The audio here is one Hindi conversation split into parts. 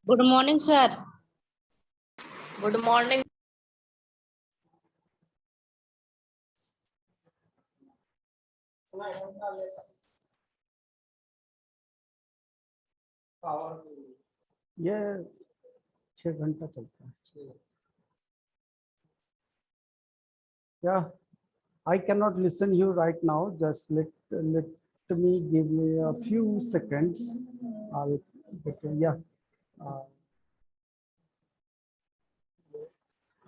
Good morning, sir. Good morning. ये 6 घंटा चलता है क्या? I cannot listen you right now. Just let me give me a few seconds. I'll yeah. Uh,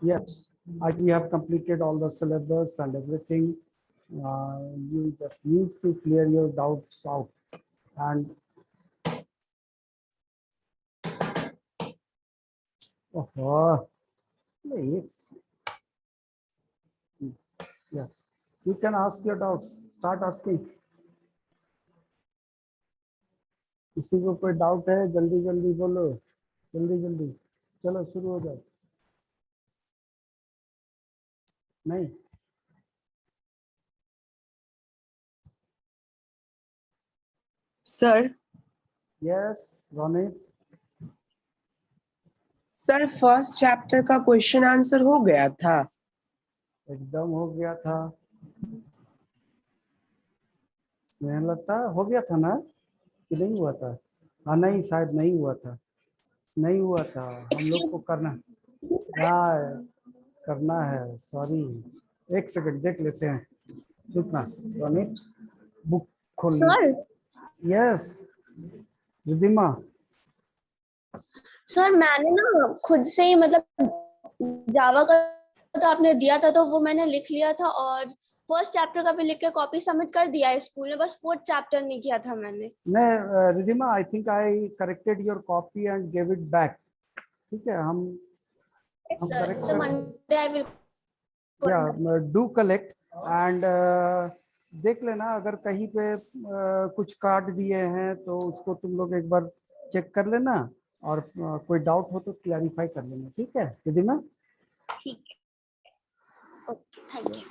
yes, we have completed all the syllabus and everything. You just need to clear your doubts out. And yeah, you can ask your doubts. Start asking. किसी को कोई डाउट है जल्दी जल्दी बोलो, जल्दी जल्दी चलो शुरू हो जाओ। नहीं sir yes Ronit sir first chapter का क्वेश्चन आंसर हो गया था। एकदम हो गया था। स्नेहलता हो गया था ना कि नहीं हुआ था? हाँ नहीं शायद नहीं हुआ था, नहीं हुआ था। हम लोग को करना है सॉरी। एक सेकंड देख लेते हैं। रुकना रोनित बुक खोल। Sir yes Ridhima. सर मैंने ना खुद से ही मतलब जावा का तो आपने दिया था तो वो मैंने लिख लिया था और फर्स्ट चैप्टर का भी लिख के कॉपी सबमिट कर दिया है स्कूल में, बस फोर्थ चैप्टर नहीं किया था मैंने। नहीं रिधिमा आई think I corrected your copy and give it back. ठीक है हम correct sir Monday I will do collect and देख लेना अगर कहीं पे कुछ काट दिए हैं तो उसको तुम लोग एक बार चेक कर लेना और कोई डाउट हो तो क्लैरिफाई कर लेना। ठीक है रिधिमा? ठीक है, ओके थैंक यू।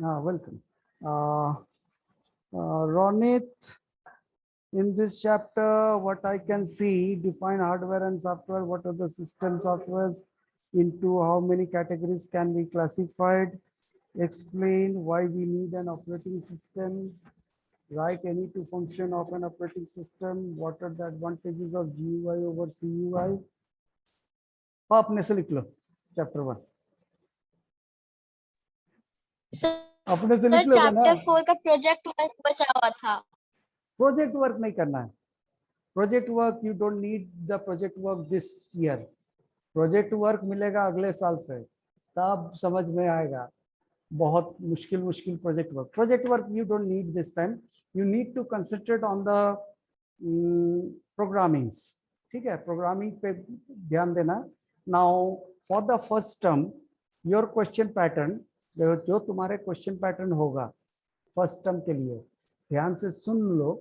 हाँ welcome. Ronit, in this chapter what I can see, define hardware and software, what are the system softwares, into how many categories can be classified, explain why we need an operating system, write any two function of an operating system, what are the advantages of GUI over CUI। अपने से लिख लो चैप्टर 1 अपने से लिख लो ना। चैप्टर 4 का प्रोजेक्ट वर्क बचा हुआ था। प्रोजेक्ट वर्क नहीं करना है। Project work you don't need the project work this year. Project work मिलेगा अगले साल से, तब समझ में आएगा। बहुत मुश्किल मुश्किल project work you don't need this time. You need to concentrate on the programmings. ठीक है प्रोग्रामिंग पे ध्यान देना। Now for the first term your question pattern, जो तुम्हारे क्वेश्चन पैटर्न होगा फर्स्ट टर्म के लिए ध्यान से सुन लो,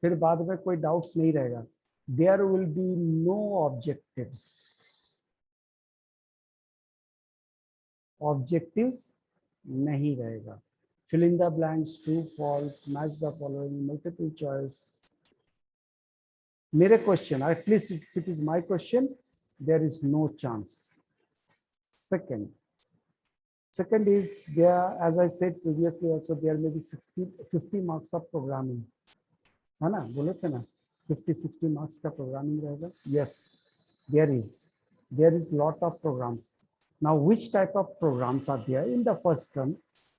फिर बाद में कोई डाउट्स नहीं रहेगा। There will be no objectives. Objectives नहीं रहेगा। fill in the blanks, true false, match the following, multiple choice। मेरे question at least if it is my question there is no chance। second is there, as I said previously also, there may be 50 marks of programming, है ना? बोले थे ना 50-60 marks का programming रहेगा। yes there is lot of programs। now which type of programs are there in the first term?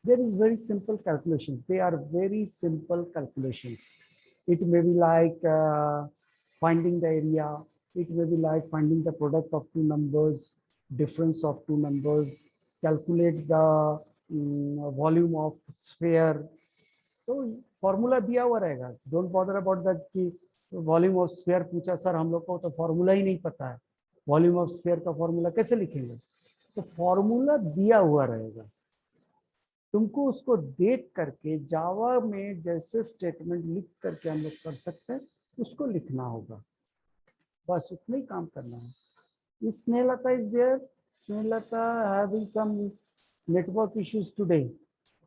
There is very simple calculations. They are very simple calculations. It may be like finding the area. It may be like finding the product of two numbers, difference of two numbers, calculate the volume of sphere। तो फॉर्मूला दिया हुआ रहेगा। डोंट बॉदर अबाउट दैट कि वॉल्यूम ऑफ स्फीयर पूछा सर हम लोग को तो फॉर्मूला ही नहीं पता है, वॉल्यूम ऑफ स्फीयर का फॉर्मूला कैसे लिखेंगे? तो फॉर्मूला दिया हुआ रहेगा, तुमको उसको देख करके जावा में जैसे स्टेटमेंट लिख करके हम लोग कर सकते हैं उसको लिखना होगा, बस उतना ही काम करना है। Snehlata is there. Snehlata having some network issues today,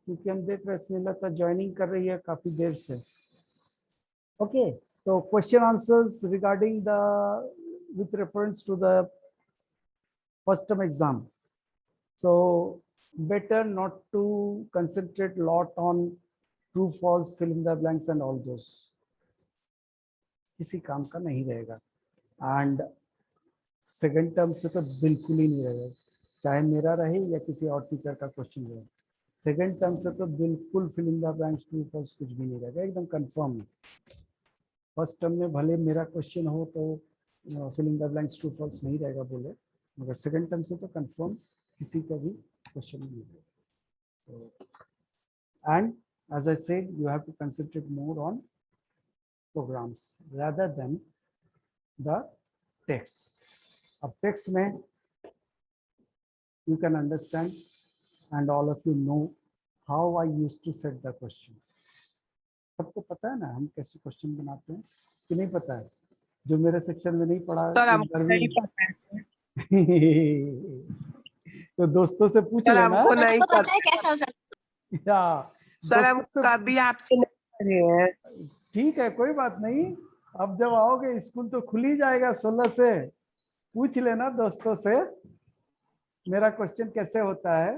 क्योंकि हम देख रहे हैं स्नेहलता ज्वाइनिंग कर रही है काफी देर से। ओके तो question answers regarding the with reference to the first term exam. So better not to concentrate a lot on true, false, fill in the blanks and all those. किसी काम का नहीं रहेगा. And सेकेंड टर्म से तो बिल्कुल ही नहीं रहेगा, चाहे मेरा रहे या किसी और टीचर का क्वेश्चन रहे. सेकेंड टर्म से तो बिल्कुल fill in the blanks true false कुछ भी नहीं रहेगा, एकदम कंफर्म है. फर्स्ट टर्म में भले मेरा क्वेश्चन हो तो fill in the blanks true false नहीं रहेगा बोले, मगर सेकेंड टर्म से तो कंफर्म किसी का भी क्वेश्चन नहीं रहेगा. And as I said, you have to concentrate more on programs rather than the texts. अब text में you can understand and all of you know how I used to set the question. सबको पता है ना हम कैसे क्वेश्चन बनाते हैं कि नहीं पता है? जो मेरे सेक्शन में नहीं पढ़ा सर हमको नहीं पता है सर. तो दोस्तों से पूछ सर लेना. हमको नहीं पता है कैसा हो सकता या सर हम कभी आपसे नहीं पढ़े हैं. ठीक है, कोई बात नहीं. अब जब आओगे स्कूल तो खुल ही जाएगा 16 से. पूछ लेना दोस्तों से मेरा क्वेश्चन कैसे होता है.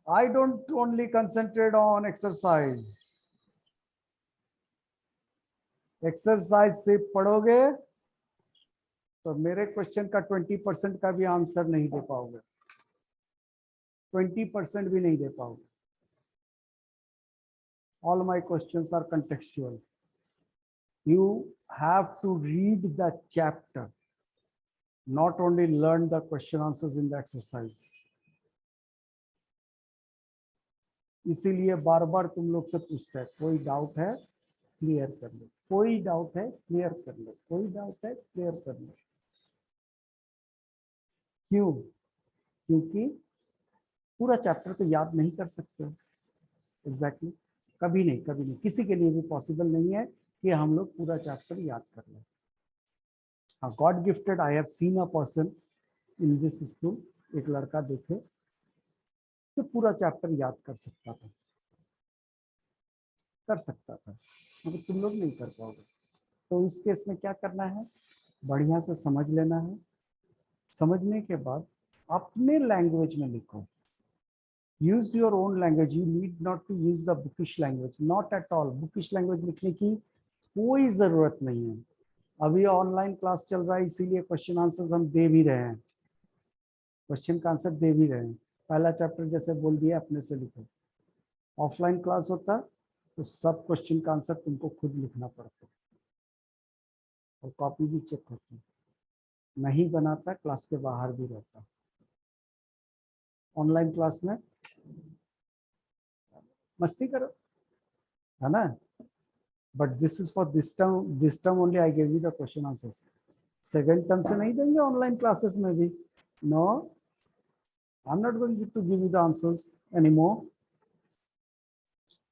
I don't only concentrate on exercise. Exercise से पढ़ोगे तो मेरे क्वेश्चन का 20% का भी आंसर नहीं दे पाओगे, 20% भी नहीं दे पाओगे. All my questions are contextual. You have to read the chapter, not only learn the question answers in the exercise. इसीलिए बार बार तुम लोग से पूछते हैं, कोई डाउट है क्लियर कर लो, कोई डाउट है क्लियर कर लो, कोई डाउट है क्लियर कर लो. क्यों? क्योंकि पूरा चैप्टर तो याद नहीं कर सकते. एग्जैक्टली कभी नहीं, कभी नहीं, किसी के लिए भी पॉसिबल नहीं है कि हम लोग पूरा चैप्टर याद कर लें. हाँ, God gifted I have seen a person in this school. एक लड़का देखे तो पूरा चैप्टर याद कर सकता था, मगर तुम लोग नहीं कर पाओगे. तो इस केस में क्या करना है, बढ़िया से समझ लेना है. समझने के बाद अपने लैंग्वेज में लिखो. Use your own language. You need not to use the bookish language, not at all. Bookish language लिखने की कोई जरूरत नहीं है. अभी ऑनलाइन क्लास चल रहा है इसीलिए क्वेश्चन आंसर्स हम दे भी रहे हैं, क्वेश्चन का आंसर दे भी रहे हैं. पहला चैप्टर जैसे बोल दिया अपने से लिखो. ऑफलाइन क्लास होता तो सब क्वेश्चन का आंसर तुमको खुद लिखना पड़ता और कॉपी भी चेक होती. नहीं बनाता क्लास के बाहर भी रहता. ऑनलाइन क्लास में मस्ती करो, है ना. But this is for this term only. I give you the question answers. Second term से नहीं देंगे ऑनलाइन क्लासेस में भी. No, I am not going to give you the answers anymore.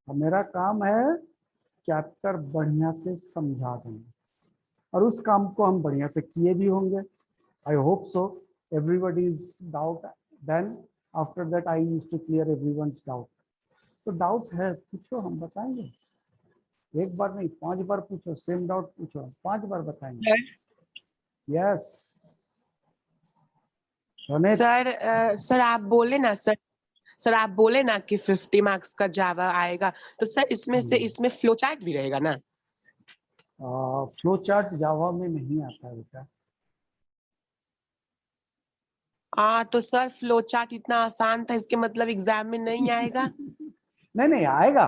मेरा काम है चैप्टर बढ़िया से समझा देंगे और उस काम को हम बढ़िया से किए भी होंगे. I hope so. everybody's doubt. Then after that I used to clear everyone's doubt. तो डाउट है पूछो, हम बताएंगे. एक बार नहीं 5 बार पूछो, सेम डाउट पूछो, 5 बार बताएंगे. यस सर आप बोले ना सर आप बोले ना कि 50 मार्क्स का जावा आएगा, तो सर इसमें फ्लो चार्ट भी रहेगा ना? फ्लो चार्ट जावा में नहीं आता है बेटा. तो सर फ्लो चार्ट इतना आसान था, इसके मतलब एग्जाम में नहीं आएगा? नहीं आएगा.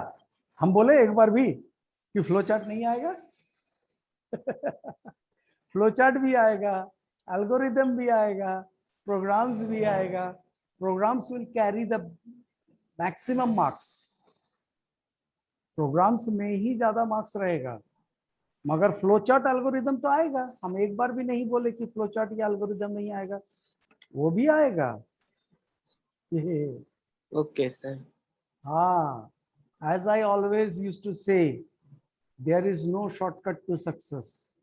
हम बोले एक बार भी कि फ्लो चार्ट नहीं आएगा. फ्लो चार्ट भी आएगा, एल्गोरिदम भी आएगा, प्रोग्राम्स भी आएगा. Programs will carry the maximum marks. Programs में ही ज्यादा मार्क्स रहेगा, मगर फ्लो चार्ट एल्गोरिदम तो आएगा. हम एक बार भी नहीं बोले कि फ्लो चार्ट या एल्गोरिदम नहीं आएगा, वो भी आएगा. Okay sir. हाँ, as I always used to say, there is no shortcut to success.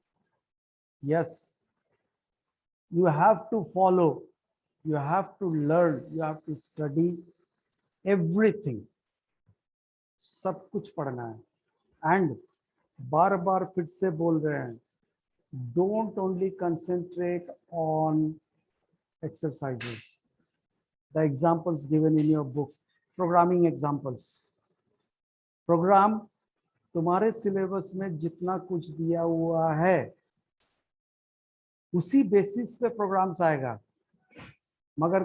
Yes, you have to follow, you have to learn, you have to study everything. सब कुछ पढ़ना है. एंड बार बार फिर से बोल रहे हैं, don't only concentrate on exercises, the examples given in your book, programming examples. Program तुम्हारे सिलेबस में जितना कुछ दिया हुआ है उसी बेसिस पे प्रोग्राम्स आएगा, मगर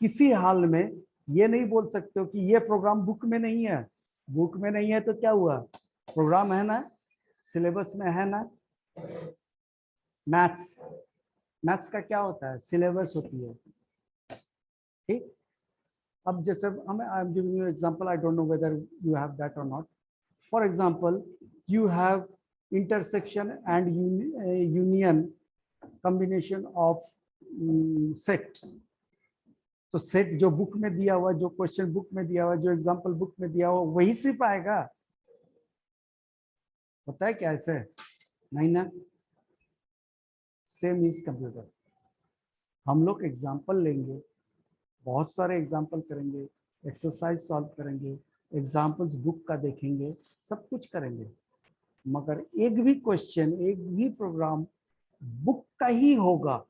किसी हाल में ये नहीं बोल सकते हो कि ये प्रोग्राम बुक में नहीं है। बुक में नहीं है तो क्या हुआ, प्रोग्राम है ना, सिलेबस में है ना। मैथ्स का क्या होता है, सिलेबस होती है। ठीक, अब जैसे हमें I am giving you example, I don't know whether you have that or not. For example you have intersection and union combination of sets. तो सेट जो बुक में दिया हुआ, जो क्वेश्चन बुक में दिया हुआ, जो एग्जांपल बुक में दिया हुआ, वही सिर्फ आएगा। पता है क्या ऐसे नहीं ना। Same is computer. हम लोग एग्जांपल लेंगे, बहुत सारे एग्जांपल करेंगे, एक्सरसाइज सॉल्व करेंगे, एग्जांपल्स बुक का देखेंगे, सब कुछ करेंगे, मगर एक भी क्वेश्चन, एक भी प्रोग्राम बुक का ही होगा,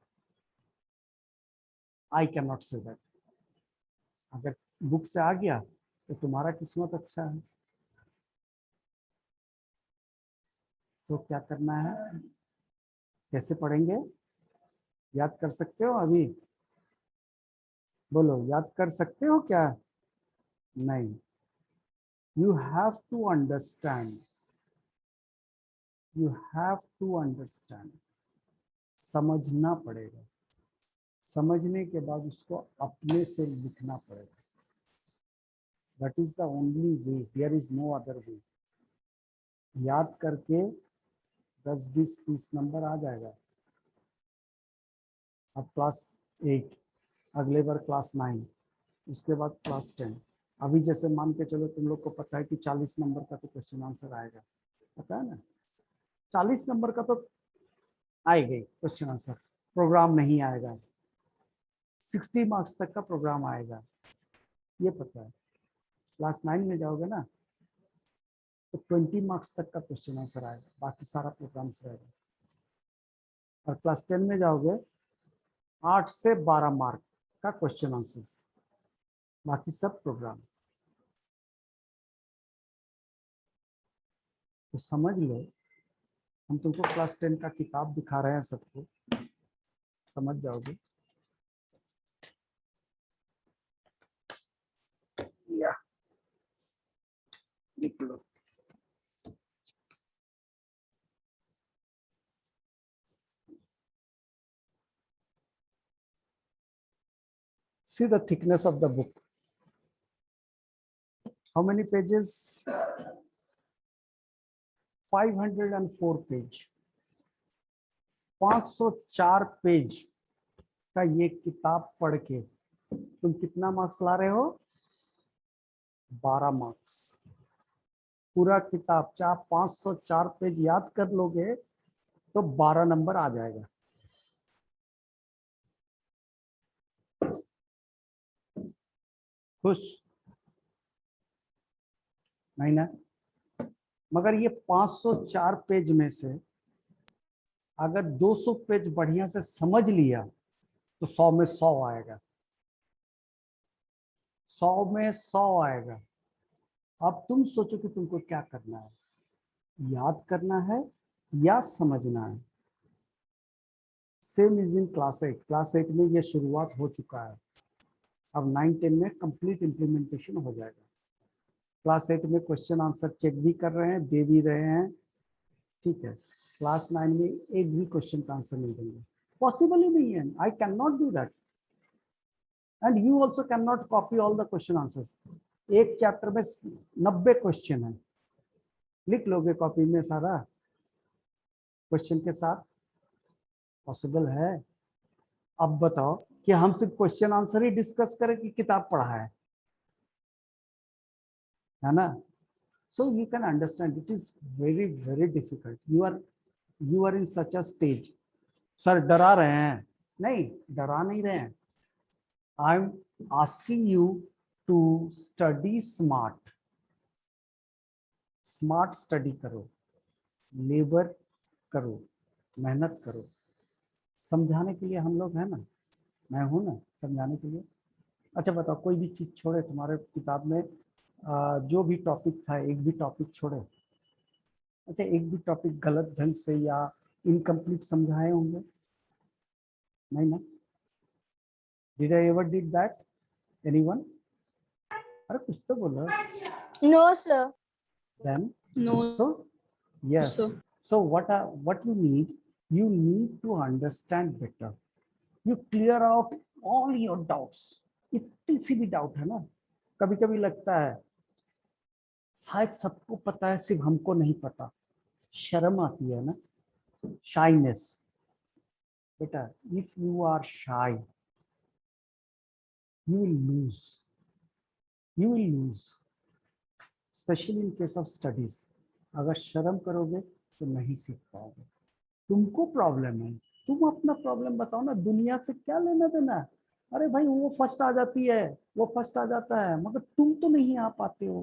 I can not say that. अगर बुक से आ गया तो तुम्हारा किस्मत अच्छा है। तो क्या करना है, कैसे पढ़ेंगे, याद कर सकते हो अभी? बोलो, याद कर सकते हो क्या? नहीं, you have to understand, you have to understand. समझना पड़ेगा, समझने के बाद उसको अपने से लिखना पड़ेगा। That is the only way, there is no other way. याद करके 10, 20, 30 नंबर आ जाएगा। अब क्लास 8, अगले बार क्लास 9, उसके बाद क्लास 10। अभी जैसे मान के चलो तुम लोग को पता है कि 40 नंबर का तो क्वेश्चन आंसर आएगा, पता है ना। 40 नंबर का तो आएगा ही क्वेश्चन आंसर, प्रोग्राम नहीं आएगा। 60 मार्क्स तक का प्रोग्राम आएगा, ये पता है। क्लास 9 में जाओगे ना तो 20 मार्क्स तक का क्वेश्चन आंसर आएगा, बाकी सारा प्रोग्राम्स रहेगा। और क्लास 10 में जाओगे 8 से 12 मार्क का क्वेश्चन आंसर्स, बाकी सब प्रोग्राम। तो समझ लो, हम तुमको क्लास 10 का किताब दिखा रहे हैं, सबको समझ जाओगे। या लिख लो। See the thickness of the book. How many pages? 504 page. 504 page का ये किताब पढ़ के तुम कितना मार्क्स ला रहे हो? 12 मार्क्स। पूरा किताब चाहे 504 पेज याद कर लोगे तो 12 नंबर आ जाएगा। खुश नहीं ना? मगर ये 504 पेज में से अगर 200 पेज बढ़िया से समझ लिया तो 100 में 100 आएगा, 100 में 100 आएगा। अब तुम सोचो कि तुमको क्या करना है, याद करना है या समझना है। Same is in class 8। Class 8 में ये शुरुआत हो चुका है, अब 9, 10 में कंप्लीट इम्प्लीमेंटेशन हो जाएगा। क्लास 8 में क्वेश्चन आंसर चेक भी कर रहे हैं, दे भी रहे हैं, ठीक है। क्लास 9 में एक भी क्वेश्चन का आंसर नहीं देंगे, पॉसिबल ही नहीं है। I can not do that and you also can not copy all the question answers. एक चैप्टर में 90 क्वेश्चन है, लिख लोगे कॉपी में सारा क्वेश्चन के साथ? पॉसिबल है? अब बताओ कि हम सिर्फ क्वेश्चन आंसर ही डिस्कस करें कि किताब पढ़ा है ना? So you can understand it is very very difficult. You are in such a stage. Sir डरा रहे हैं? नहीं, डरा नहीं रहे हैं। I am asking you to study smart. Smart study करो, लेबर करो, मेहनत करो। समझाने के लिए हम लोग हैं ना, मैं हूँ ना समझाने के लिए। अच्छा बताओ, कोई भी चीज़ छोड़े तुम्हारे किताब में, जो भी टॉपिक था एक भी टॉपिक छोड़े? अच्छा, एक भी टॉपिक गलत ढंग से या इनकम्प्लीट समझाए होंगे? नहीं ना? Did I ever did that? Anyone? अरे कुछ तो बोलो। No sir. Then No, so yes, sir. so what you need to understand better. You clear out all your doubts. इतनी सी भी डाउट है ना, कभी कभी लगता है शायद सबको पता है सिर्फ हमको नहीं पता, शर्म आती है ना, शाइनेस। बेटा, if you are shy you will lose you will lose specially in case of studies. अगर शर्म करोगे तो नहीं सीख पाओगे। तुमको प्रॉब्लम है, तुम अपना प्रॉब्लम बताओ ना, दुनिया से क्या लेना देना। अरे भाई वो फर्स्ट आ जाती है, वो फर्स्ट आ जाता है, मगर तुम तो नहीं आ पाते हो।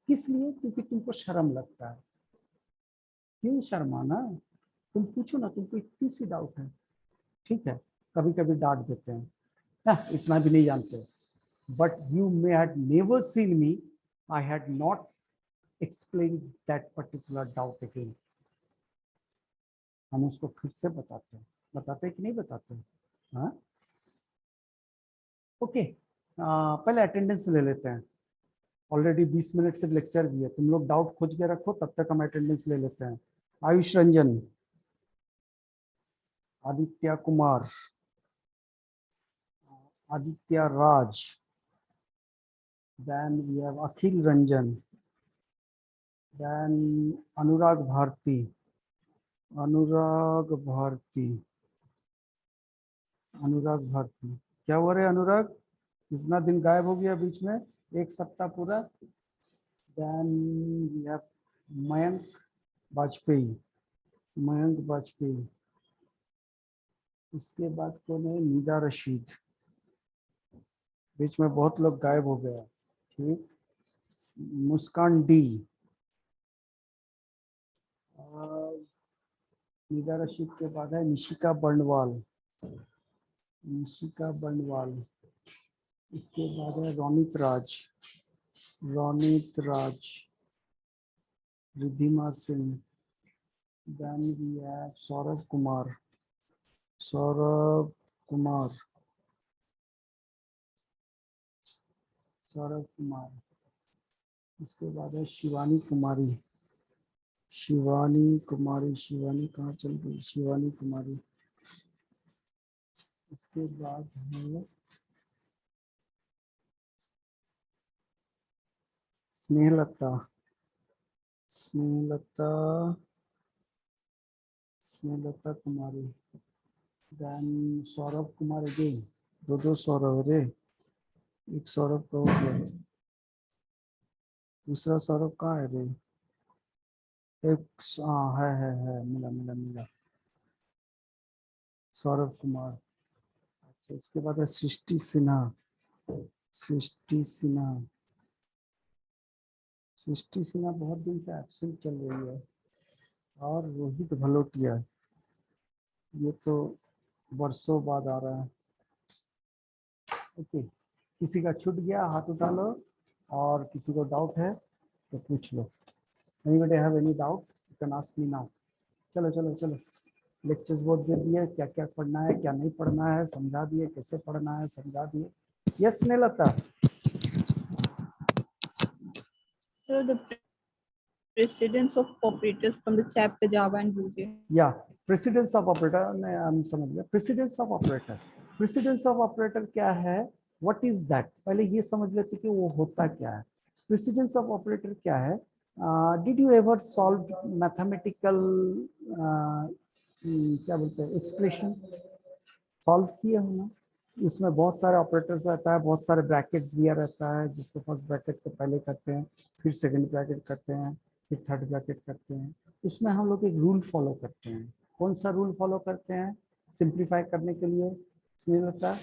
किस लिए? क्योंकि तुमको शर्म लगता है। क्यों शर्माना? तुम पूछो ना, तुमको इतनी सी डाउट है, ठीक है, कभी कभी डांट देते हैं, इतना भी नहीं जानते, but you may had never seen me, I had not explain that particular doubt again. हम उसको फिर से बताते हैं कि नहीं बताते? हाँ, ओके। पहले अटेंडेंस ले लेते हैं। ऑलरेडी 20 मिनट से लेक्चर दिए, तुम लोग डाउट खोज के रखो, तब तक हम अटेंडेंस ले लेते हैं। Ayush Ranjan, Aditya Kumar, Aditya Raj, then we have Akhil Ranjan, then Anurag Bharti, Anurag Bharti, Anurag Bharti. क्या हुआ रे अनुराग, कितना दिन गायब हो गया बीच में, एक सप्ताह पूरा। Then we have Mayank Vajpayee, Mayank Vajpayee. उसके बाद कौन है? निदा रशीद। बीच में बहुत लोग गायब हो गए। ठीक, मुस्कान डी, निदा रशीद के बाद है निशिका बर्नवाल, निशिका बर्नवाल। इसके बाद है Ronit Raj, Ronit Raj, Riddhima Singh, then we have Saurabh Kumar, Saurabh Kumar, Saurabh Kumar. इसके बाद है शिवानी कुमारी, शिवानी कुमारी, शिवानी कहाँ चल गई? शिवानी कुमारी। इसके बाद है स्नेहलता, स्नेहलता, स्नेहलता कुमारी। देन सौरभ कुमार अगेन, दो सौरभ रे, एक सौरभ का हो गया, दूसरा सौरभ कहाँ है रे? एक, हाँ है, मिला मिला मिला, सौरभ कुमार। अच्छा, उसके बाद है सृष्टि सिन्हा, सृष्टि सिन्हा, सृष्टि सिन्हा बहुत दिन से एब्सेंट चल रही है। और रोहित भलोटिया, ये तो वर्षों बाद आ रहा है। ओके, किसी का छूट गया हाथ उठा लो, और किसी को डाउट है तो पूछ लो। Anybody have any doubt, you can ask me now. चलो चलो चलो, लेक्चर्स बहुत दे दिए, क्या क्या पढ़ना है क्या नहीं पढ़ना है समझा दिए, कैसे पढ़ना है समझा दिए। Yes Snehlata. So the precedence of operators from the chapter Java and Boolean. या प्रेसिडेंस ऑफ ऑपरेटर ने हम समझ लिया। Precedence of operator, precedence of operator क्या है, व्हाट इज दैट, पहले ये समझ लेते कि वो होता क्या है। प्रेसिडेंस ऑफ ऑपरेटर क्या है? Did you ever solve mathematical, क्या बोलते हैं, एक्सप्रेशन सॉल्व किए हो ना? उसमें बहुत सारे ऑपरेटर्स रहता है, बहुत सारे ब्रैकेट्स दिया रहता है, जिसको फर्स्ट ब्रैकेट को पहले करते हैं, फिर सेकंड ब्रैकेट करते हैं, फिर थर्ड ब्रैकेट करते हैं। उसमें हम लोग एक रूल फॉलो करते हैं। कौन सा रूल फॉलो करते हैं सिंप्लीफाई करने के लिए? इसमें होता है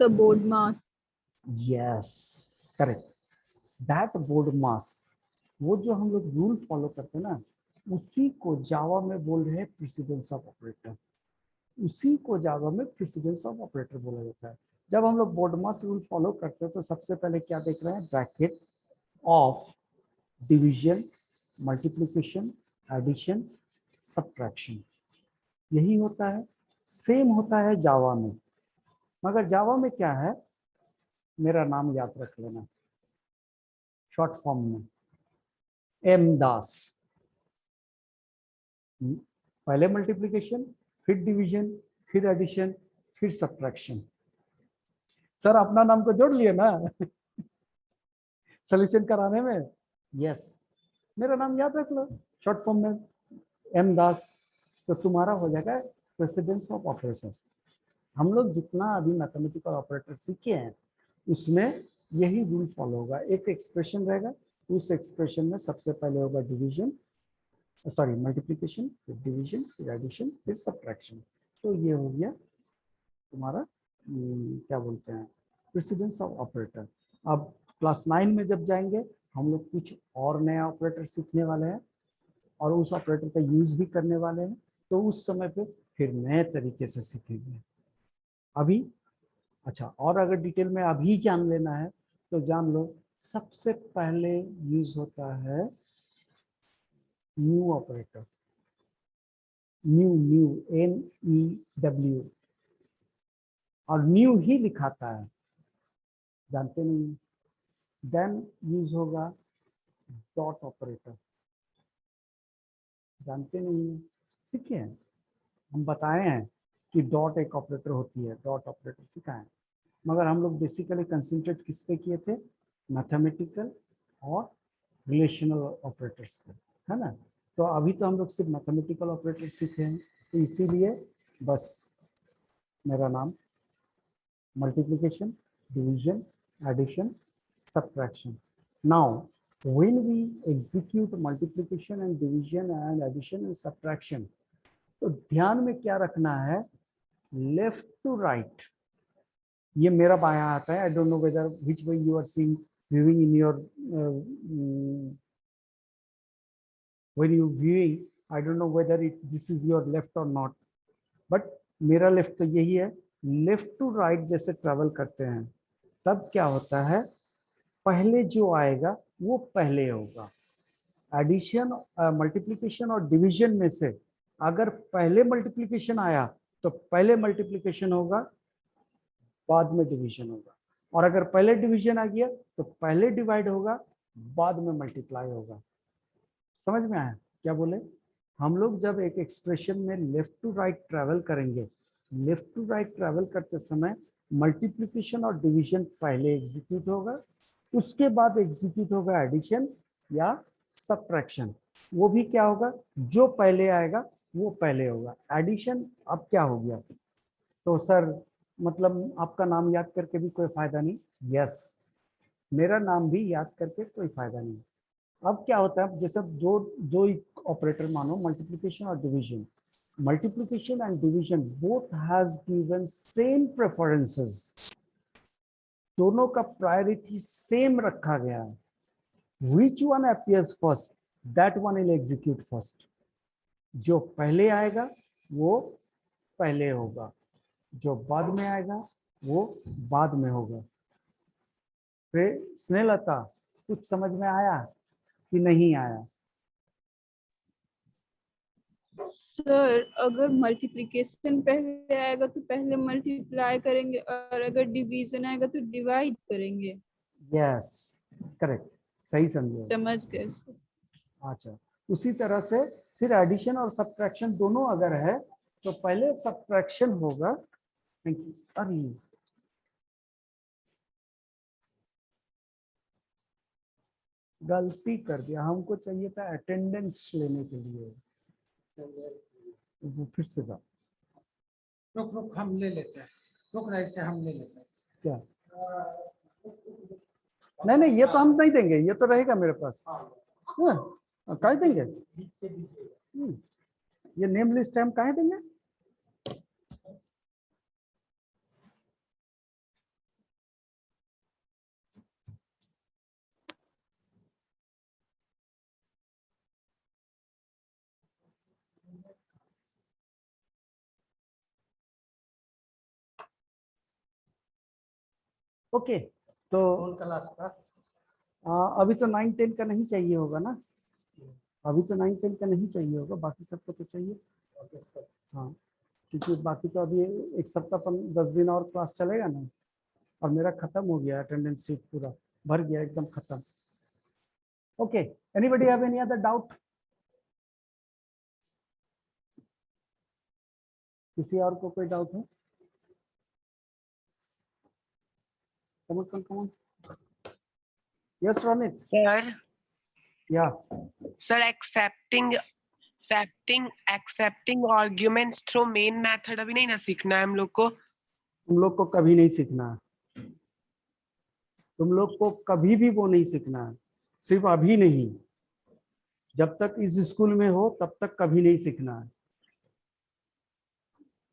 The board mass. Yes, correct, that board mass. वो जो हम लोग रूल फॉलो करते हैं ना, उसी को जावा में बोल रहे हैं प्रेसिडेंस ऑफ ऑपरेटर, उसी को जावा में प्रेसिडेंस ऑफ ऑपरेटर बोला जाता है। जब हम लोग बोर्डमास रूल फॉलो करते हैं तो सबसे पहले क्या देख रहे हैं, bracket of division, multiplication, addition, subtraction, यही होता है। सेम होता है जावा में, मगर जावा में क्या है, मेरा नाम याद रख लेना शॉर्ट फॉर्म में, एम दास। पहले मल्टीप्लिकेशन, फिर डिवीजन, फिर एडिशन, फिर सब्ट्रैक्शन। सर अपना नाम को जोड़ लिए ना सोल्यूशन कराने में। यस, मेरा नाम याद रख लो शॉर्ट फॉर्म में, एम दास, तो तुम्हारा हो जाएगा प्रेसिडेंस ऑफ ऑपरेटर। हम लोग जितना अभी मैथमेटिकल ऑपरेटर सीखे हैं उसमें यही रूल फॉलो होगा। एक एक्सप्रेशन रहेगा, उस एक्सप्रेशन में सबसे पहले होगा डिवीजन, सॉरी मल्टीप्लिकेशन, फिर डिवीजन, फिर एडिशन, फिर सब्ट्रैक्शन। तो ये हो गया तुम्हारा क्या बोलते हैं, प्रेसिडेंस ऑफ ऑपरेटर। अब क्लास 9 में जब जाएंगे हम लोग कुछ और नया ऑपरेटर सीखने वाले हैं और उस ऑपरेटर का यूज भी करने वाले हैं, तो उस समय पे फिर नए तरीके से सीखेंगे। अभी अच्छा, और अगर डिटेल में अभी जान लेना है तो जान लो, सबसे पहले यूज होता है new operator, new, new NEW, और न्यू ही लिखाता है, जानते नहीं। देन यूज होगा डॉट ऑपरेटर, जानते नहीं है, सीखे हैं, हम बताए हैं कि डॉट एक ऑपरेटर होती है, डॉट ऑपरेटर सिखाए, मगर हम लोग बेसिकली कंसंट्रेट किस पे किए थे, मैथमेटिकल और रिलेशनल ऑपरेटर्स पे, है ना। तो अभी तो हम लोग सिर्फ मैथमेटिकल ऑपरेटर सीखे हैं, तो इसीलिए बस मेरा नाम multiplication, division, addition, subtraction. Now when we execute multiplication and division and addition and subtraction, तो ध्यान में क्या रखना है, लेफ्ट टू राइट, ये मेरा बायां आता है, I don't know whether which way you are seeing viewing in your when you viewing, I don't know whether this is your left or not, but मेरा लेफ्ट तो यही है। लेफ्ट टू राइट जैसे ट्रेवल करते हैं तब क्या होता है, पहले जो आएगा वो पहले होगा। एडिशन, मल्टीप्लिकेशन और डिवीजन में से अगर पहले मल्टीप्लिकेशन आया तो पहले मल्टीप्लिकेशन होगा, बाद में डिवीजन होगा, और अगर पहले डिवीजन आ गया तो पहले डिवाइड होगा, बाद में मल्टीप्लाई होगा। समझ में आया क्या बोले? हम लोग जब एक एक्सप्रेशन में लेफ्ट टू राइट ट्रैवल करेंगे, लेफ्ट टू राइट ट्रैवल करते समय मल्टीप्लिकेशन और डिवीजन पहले एग्जीक्यूट होगा, उसके बाद एग्जीक्यूट होगा एडिशन या सब्ट्रैक्शन। वो भी क्या होगा, जो पहले आएगा वो पहले होगा। एडिशन अब क्या हो गया, तो सर मतलब आपका नाम याद करके भी कोई फायदा नहीं। यस, मेरा नाम भी याद करके कोई फायदा नहीं। अब क्या होता है, जैसे दो ऑपरेटर मानो, मल्टीप्लिकेशन और division, multiplication and division both has given same preferences, दोनों का प्रायोरिटी सेम रखा गया है। Which one appears first, that one will execute first. जो पहले आएगा वो पहले होगा, जो बाद में आएगा वो बाद में होगा। फिर स्नेहलता, कुछ समझ में आया कि नहीं आया? सर अगर मल्टीप्लिकेशन पहले आएगा तो पहले मल्टीप्लाई करेंगे, और अगर डिवीजन आएगा तो डिवाइड करेंगे। यस, करेक्ट, सही समझे। समझ गए सर। अच्छा, उसी तरह से फिर एडिशन और सब्ट्रैक्शन दोनों अगर है तो पहले सब्ट्रैक्शन होगा। अरे गलती कर दिया, हमको चाहिए था अटेंडेंस लेने के लिए। वो फिर से था, रुक रुक हम ले लेते हैं, रुक रहे से हम ले लेते हैं। क्या? नहीं नहीं, ये तो हम नहीं देंगे, ये तो रहेगा मेरे पास। काहे देंगे? ये नेम लिस्ट है, हम काहे देंगे? ओके, तो कौन क्लास का? अभी तो 9-10 का नहीं चाहिए होगा ना, अभी तो 9-10 का नहीं चाहिए होगा, बाकी सबको तो चाहिए। Okay sir. हाँ, क्योंकि बाकी तो अभी एक सप्ताह 10 दिन और क्लास चलेगा ना, और मेरा खत्म हो गया अटेंडेंस शीट, पूरा भर गया एकदम खत्म। Okay, anybody have any other doubt? किसी और को कोई डाउट है? Come on. Yes Ronit. Sir या sir accepting arguments through main method अभी नहीं ना सीखना है हम लोग को? तुम लोग को कभी नहीं सीखना है, तुम लोग को कभी भी वो नहीं सीखना है, सिर्फ अभी नहीं, जब तक इस स्कूल में हो तब तक कभी नहीं सीखना है।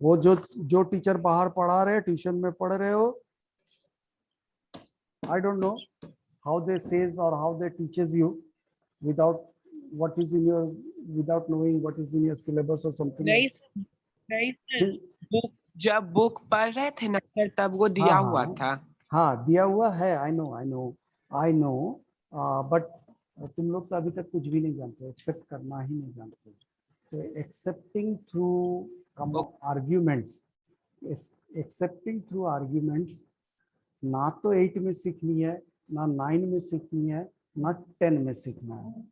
वो जो टीचर बाहर पढ़ा रहे, ट्यूशन में पढ़ रहे हो, I don't know how they says or how they teaches you without what is in your, without knowing what is in your syllabus or something नहीं else. नहीं सर, जब बुक पढ़ रहे थे ना सर तब वो दिया हुआ था। हाँ दिया हुआ है, I know, बट तुम लोग तो अभी तक कुछ भी नहीं जानते, एक्सेप्ट करना ही नहीं जानते। तो accepting through arguments, accepting through arguments ना तो 8 में सीखनी है, ना 9 में सीखनी है, ना 10 में सीखना है।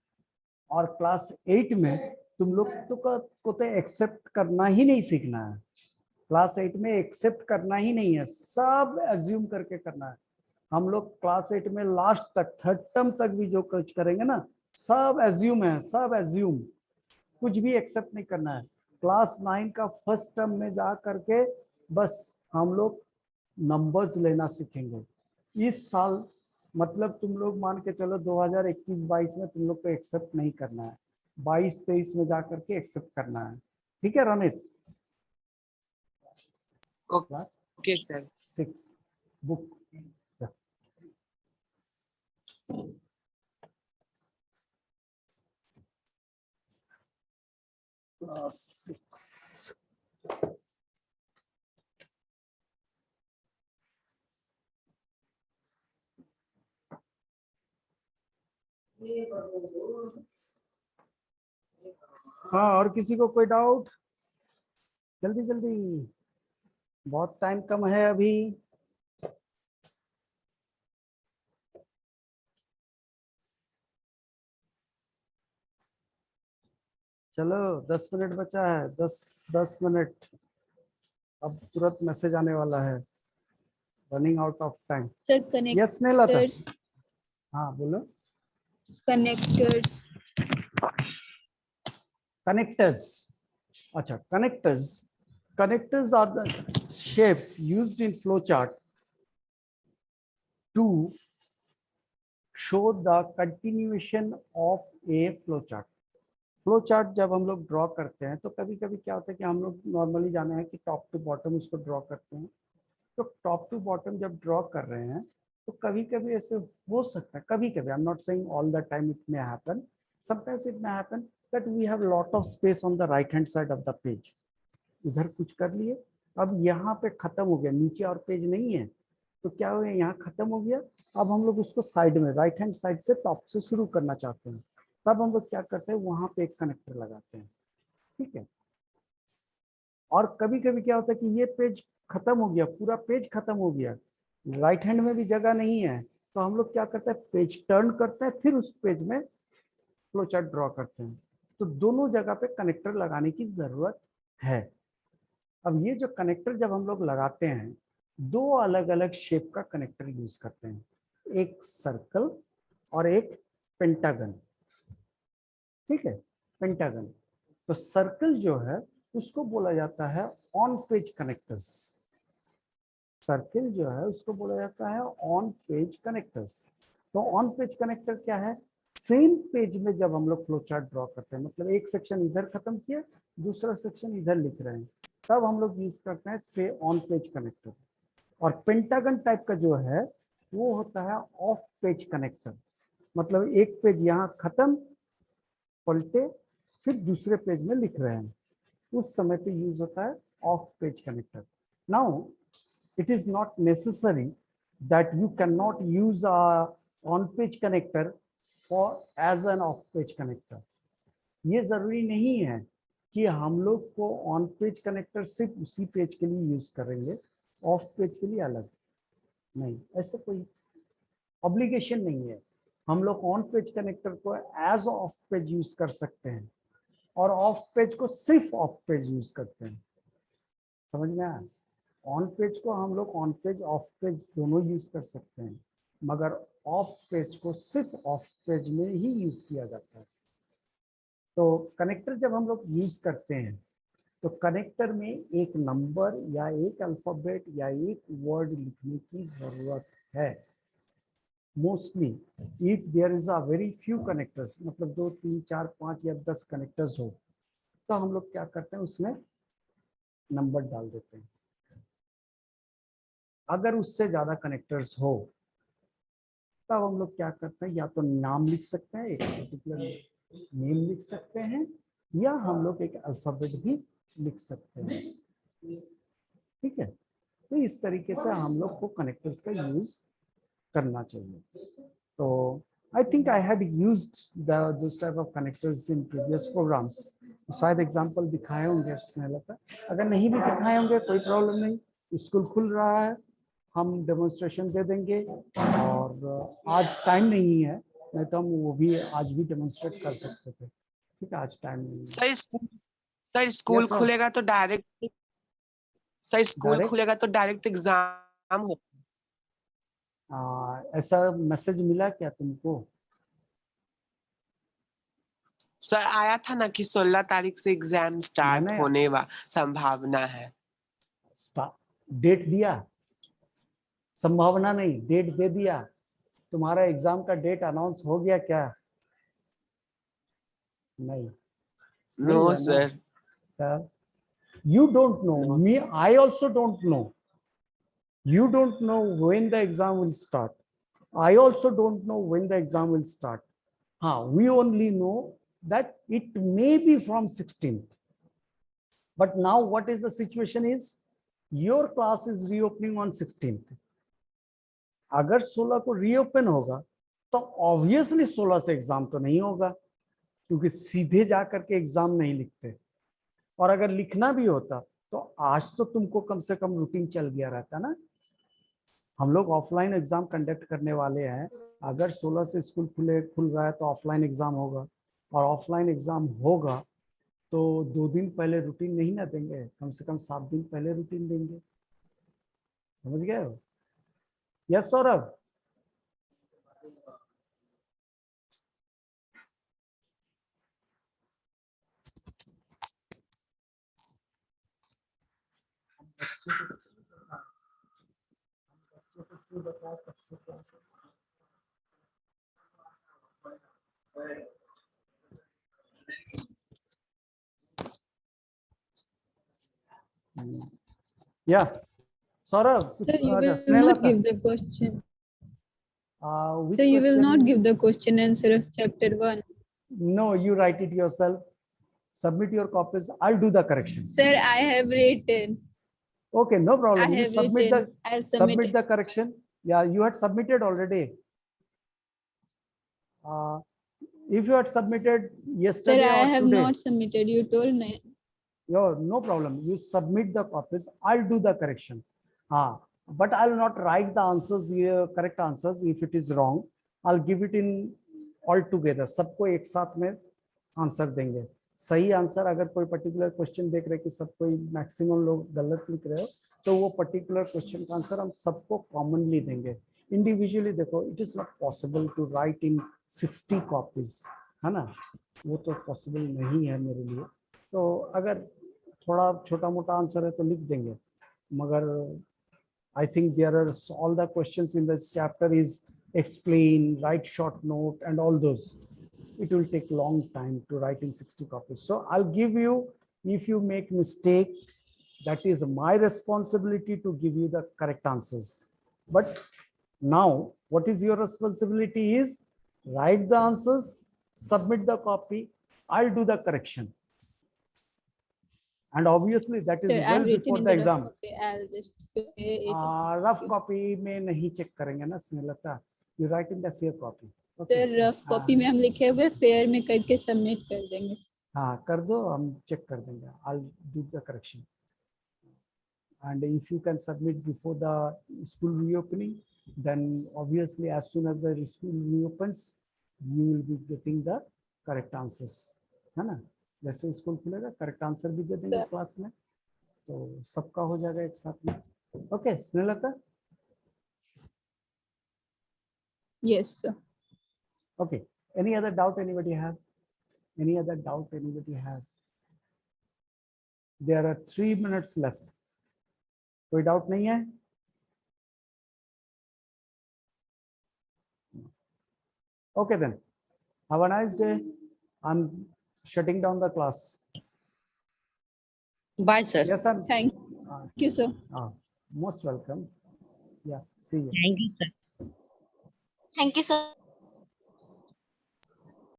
और क्लास 8 में तुम लोग को तो एक्सेप्ट करना ही नहीं सीखना है। क्लास 8 में एक्सेप्ट करना ही नहीं है, सब एज्यूम करके करना है। हम लोग क्लास 8 में लास्ट तक, थर्ड टर्म तक भी जो कुछ करेंगे ना, सब एज्यूम है, सब एज्यूम, कुछ भी एक्सेप्ट नहीं करना है। क्लास 9 का फर्स्ट टर्म में जा करके बस हम लोग नंबर्स लेना सीखेंगे। इस साल मतलब तुम लोग मान के चलो 2021-22 में तुम लोग को एक्सेप्ट नहीं करना है, 22-23 में जा करके एक्सेप्ट करना है। ठीक है Ronit? Okay sir. 6 book class 6। हाँ, और किसी को कोई डाउट? जल्दी जल्दी, बहुत टाइम कम है अभी। चलो 10 मिनट बचा है, 10 मिनट, अब तुरंत मैसेज आने वाला है, running out of time. Sir yes नेला था, कनेक्टर्स, हाँ बोलो। कनेक्टर्स Connectors, अच्छा connectors are the shapes used in flowchart to show the continuation of a flowchart. Flowchart जब हम लोग ड्रॉ करते हैं तो कभी कभी क्या होता है कि हम लोग नॉर्मली जाना है कि टॉप टू बॉटम उसको ड्रॉ करते हैं। तो टॉप टू बॉटम जब ड्रॉ कर रहे हैं तो कभी कभी ऐसे हो सकता है, कभी कभी, I am not saying all the time it may happen, sometimes it may happen that we have lot of space on the right hand side of the page. इधर कुछ कर लिए, अब यहाँ पे खत्म हो गया, नीचे और पेज नहीं है, तो क्या हो गया, यहाँ खत्म हो गया। अब हम लोग उसको साइड में, राइट हैंड साइड से टॉप से शुरू करना चाहते हैं, तब हम लोग क्या करते हैं, वहां पे एक कनेक्टर लगाते हैं। ठीक है, और कभी कभी क्या होता है कि ये पेज खत्म हो गया, पूरा पेज खत्म हो गया, राइट हैंड में भी जगह नहीं है, तो हम लोग क्या करते हैं, पेज टर्न करते हैं, फिर उस पेज में फ्लो चार्ट ड्रॉ करते हैं। तो दोनों जगह पे कनेक्टर लगाने की जरूरत है। अब ये जो कनेक्टर जब हम लोग लगाते हैं, दो अलग अलग शेप का कनेक्टर यूज करते हैं, एक सर्कल और एक पेंटागन। ठीक है, पेंटागन, तो सर्कल जो है उसको बोला जाता है ऑन पेज कनेक्टर्स। सर्कल जो है उसको बोला जाता है ऑन पेज कनेक्टर्स। तो ऑन पेज कनेक्टर क्या है, सेम पेज में जब हम लोग फ्लो चार्ट ड्रॉ करते हैं, मतलब एक सेक्शन इधर खत्म किया, दूसरा सेक्शन इधर लिख रहे हैं, तब हम लोग यूज करते हैं से ऑन पेज कनेक्टर। और पेंटागन टाइप का जो है वो होता है ऑफ पेज कनेक्टर, मतलब एक पेज यहाँ खत्म, पलटे, फिर दूसरे पेज में लिख रहे हैं, उस समय पे यूज होता है of page connector. Now it is not necessary that you cannot use a on-page connector for as an off-page connector. ये जरूरी नहीं है कि हम लोग को ऑन पेज कनेक्टर सिर्फ उसी पेज के लिए यूज करेंगे, ऑफ पेज के लिए अलग नहीं, ऐसा कोई ऑब्लिगेशन नहीं है। हम लोग ऑन पेज कनेक्टर को एज ऑफ पेज यूज कर सकते हैं और ऑफ पेज को सिर्फ ऑफ पेज यूज करते हैं। समझ में आया? ऑन पेज को हम लोग ऑन पेज ऑफ पेज दोनों यूज कर सकते हैं, मगर ऑफ पेज को सिर्फ ऑफ पेज में ही यूज किया जाता है। तो कनेक्टर जब हम लोग यूज करते हैं तो कनेक्टर में एक नंबर या एक अल्फाबेट या एक वर्ड लिखने की जरूरत है। Mostly if there is a very few connectors, मतलब 2 3 4 5 या 10 कनेक्टर्स हो, तो हम लोग क्या करते हैं, उसमें नंबर डाल देते हैं। अगर उससे ज्यादा कनेक्टर्स हो तब हम लोग क्या करते हैं, या तो नाम लिख सकते हैं, एक पर्टिकुलर नेम लिख सकते हैं, या हम लोग एक अल्फाबेट भी लिख सकते हैं। ठीक है, तो इस तरीके से हम लोग को कनेक्टर्स का यूज करना चाहिए। तो I think I had used this type of connectors in previous programs. शायद एग्जांपल दिखाए होंगे स्नेहलता का, अगर नहीं भी दिखाए होंगे कोई प्रॉब्लम नहीं, स्कूल खुल रहा है, हम डेमोन्स्ट्रेशन दे देंगे। और आज टाइम नहीं है, नहीं तो हम वो भी आज भी डेमोन्स्ट्रेट कर सकते थे। ठीक है, आज टाइम नहीं है। Sir school Yes, sir. खुलेगा तो डायरेक्ट Direct? एग्जाम हो। ऐसा मैसेज मिला क्या तुमको? सर आया था ना कि 16 तारीख से एग्जाम स्टार्ट मैंने होने वा संभावना है। डेट दिया? संभावना नहीं, डेट दे दिया। तुम्हारा एग्जाम का डेट अनाउंस हो गया क्या? नहीं, no sir. You don't know. No, Me, I also don't know. You don't know when the exam will start. I also don't know when the exam will start. We only know that it may be from 16th. But now what is the situation is, your class is reopening on 16th. अगर 16 को रीओपन होगा तो ऑब्वियसली 16 से एग्जाम तो नहीं होगा, क्योंकि सीधे जा करके एग्जाम नहीं लिखते। और अगर लिखना भी होता तो आज तो तुमको कम से कम रूटीन चल गया रहता ना। हम लोग ऑफलाइन एग्जाम कंडक्ट करने वाले हैं। अगर 16 से स्कूल खुल रहा है तो ऑफलाइन एग्जाम होगा, और ऑफलाइन एग्जाम होगा तो 2 दिन पहले रूटीन नहीं ना देंगे, कम से कम 7 दिन पहले रूटीन देंगे। समझ गए हो? यस सौरभ? बताओ कब से क्लास है? Yeah, Saurabh. Sir, you will Snehata. not give the question. Which So you will question? not give the question answer of chapter 1. No, you write it yourself. Submit your copies. I'll do the correction. Sir, I have written. Okay, no problem. I You have submit written. I'll submit the correction. Yeah, you had submitted already. If you had submitted yesterday Sir, I or have today, not submitted. You told me. no problem. You submit the copies. I'll do the correction. But I'll not write the answers here, correct answers. If it is wrong, I'll give it in all together. सबको एक साथ में आंसर देंगे। सही आंसर अगर कोई पर्टिकुलर क्वेश्चन देख रहे कि सब कोई मैक्सिमम लोग गलत लिख रहे हो, तो वो पर्टिकुलर क्वेश्चन का आंसर हम सबको कॉमनली देंगे। इंडिविजुअली देखो, it is not possible to write in 60 copies, है ना, वो तो पॉसिबल नहीं है मेरे लिए। तो अगर थोड़ा छोटा मोटा आंसर है तो लिख देंगे, मगर I think there are all the questions in this chapter is explain, write short note and all those. It will take long time to write in 60 copies. So I'll give you, if you make mistake, that is my responsibility to give you the correct answers. But now what is your responsibility is write the answers, submit the copy, I'll do the correction. and obviously that is Sir, I've well written before in the the rough exam. copy. I'll just fill it. Rough copy में नहीं चेक करेंगे ना Snehlata, you write in the fair copy. Okay. Sir rough copy में हम लिखे हुए फेयर में करके सबमिट कर देंगे. हाँ कर दो, हम चेक कर देंगे. I'll do the correction. And if you can submit before the school reopening, then obviously as soon as the school reopens, you will be getting the correct answers, है ना. जैसे स्कूल खुलेगा करेक्ट आंसर भी दे देंगे क्लास में, तो सबका हो जाएगा एक साथ में. Okay Snehlata. Yes, sir. Okay. Any other doubt anybody have? Any other doubt anybody have? There are 3 minutes left. कोई डाउट नहीं है? Okay then. Have a nice day. I'm shutting down the class. Bye, sir. Yes, sir. Thank you, sir. Most welcome. Yeah. See you. Thank you, sir. Thank you, sir.